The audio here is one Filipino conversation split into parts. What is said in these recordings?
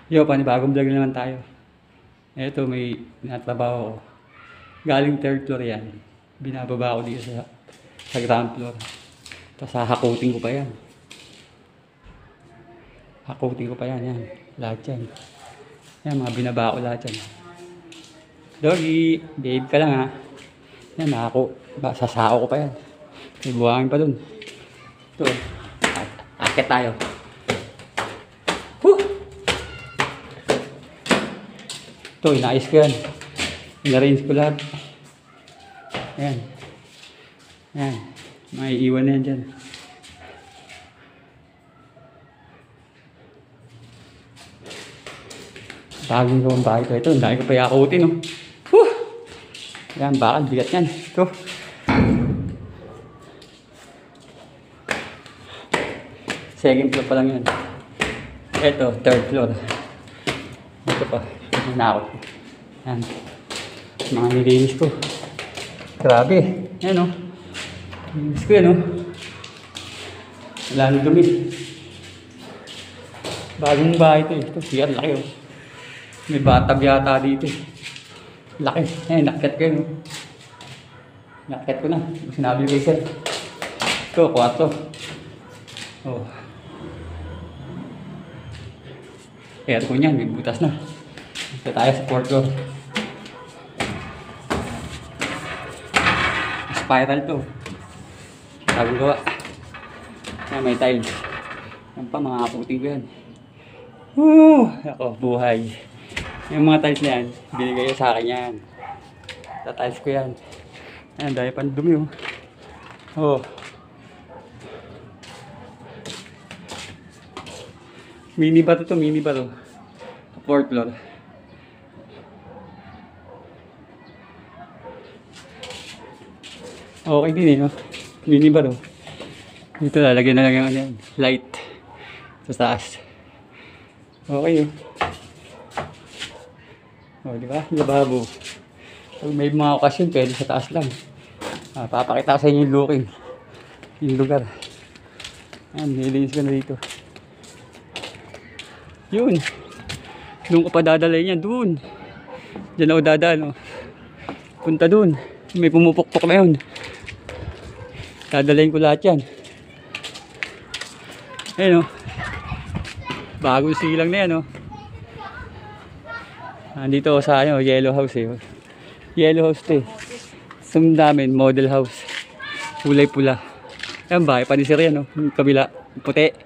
Yo, panibagong vlog na naman tayo. Eto, may natrabaho ko. Galing third floor yan. Binababa ko dito sa ground floor. Tapos hahakutin ko pa yan. Hakutin ko pa yan, yan. Lahat yan. Yan, mga binaba ko lahat yan. Doggy, babe ka lang ha. Yan, sasako ko pa yan. May buhangin pa dun. Ito, akit tayo. Woo! Ito, inayos ko yan. In-arrange ko lahat. Ayan. Ayan. May iwan na yan dyan. Bagong gawang bahay ko. Ito, ang dami ko pa yakutin, no? Woo! Ayan, bakal. Bigat yan. Ito. Second floor pa lang yan. Ito, third floor. Ito pa. Nanakot ko. Ayan. Mga nilinis ko. Grabe. Ayan, no? Nilinis ko yan, no? Wala nang dumi. Bagong bahay ito, eh. Ito, siya, laki, oh. May batag yata dito. Laki. Ayan, nakit ko yun, no? Nakit ko na. Sinabi ko kayo, sir. Ito, 4. Oh. Aircon yan, may butas na. Ito tayo sa 4th floor. Spiral to. Bago gawa. Yan, may tiles. Yan pa, mga kaputing ko yan. Woo! Ako, buhay. Yung mga tiles na yan, binigay sa akin yan. Sa tiles ko yan. Ayan, dahil pa dumi, oh. Oh. Mini ba to? Mini ba to? 4th floor. Okay din eh, no? Mini ba to? Dito lalagyan na lang yung ano yan, light sa taas. Okay, oh. Oh, di ba? Lababo. Pag may mga okasyon, pwede sa taas lang. Papakita ko sa inyo yung looking. Yung lugar. Ayan, nilinis ko na dito. Yun. Doon ko pa dadalhin yan. Doon. Diyan ako dadaan. Oh. Punta doon. May pumupukpok na yun. Dadalhin ko lahat yan. Ayun, oh. Bagong silang na yan, oh. Andito ako sa ano, yellow house, eh. Yellow house to, eh. Sum namin, model house. Kulay pula. Ayan, bahay pa ni sir yan, oh. Yung kabila, puti.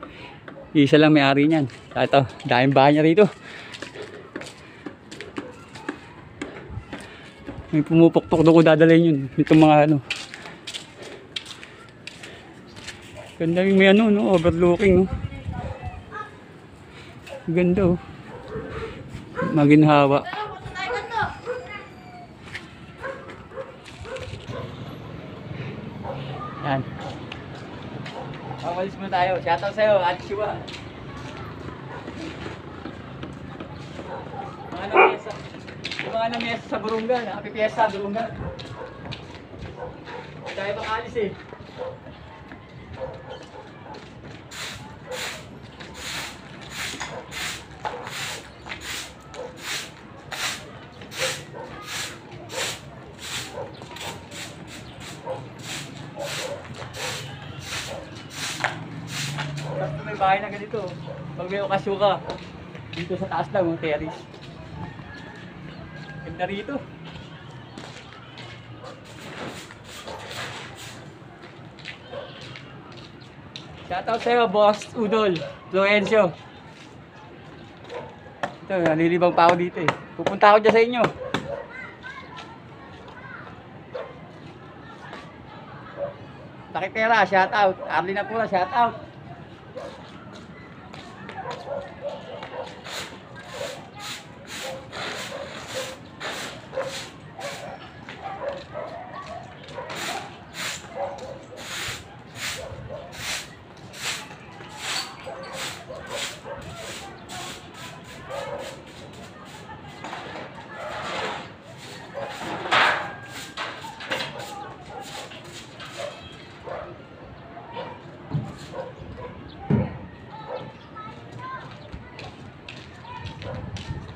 Isa lang may-ari niyan. Ito, daming bahay niya rito. May pumupuktok doon ko dadalhin yun. Itong mga ano. Ganda yung may ano, no? Overlooking, no? Ganda, oh. Maginhawa. Yan. Pamalis muna tayo. Shoutout sa'yo, Ate Shiwa. Mga namesa sa Burungan. Happy Fiesta, Burungan. Tayo bang alis, eh. Basta may bahay na ganito. Pag may okasyon ka, dito sa taas lang, terrace. Ganda rito. Shoutout sa'yo, Boss Udol, Florencio. Ito, nalilibang pa ako dito, eh. Pupunta ako dyan sa inyo. Takipera, shoutout. Arlene Apura, shoutout.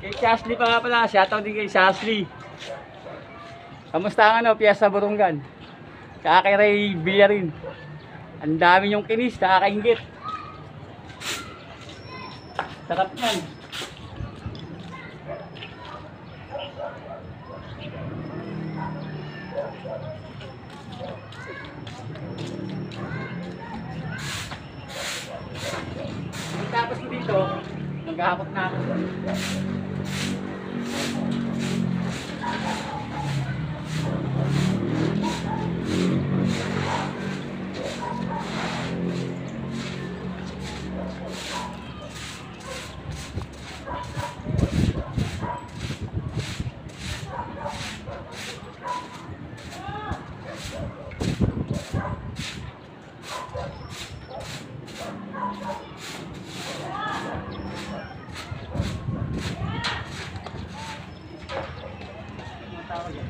Kay Shashley pa nga pala. Shoutout din kay Shashley. Kamusta ang ano, piyesta Burungan? Kakakiray Villarin. Ang dami yung kinis, nakakaingit. Sarap yan. Tapos ko dito, maghahakot na ako. Tawag yan.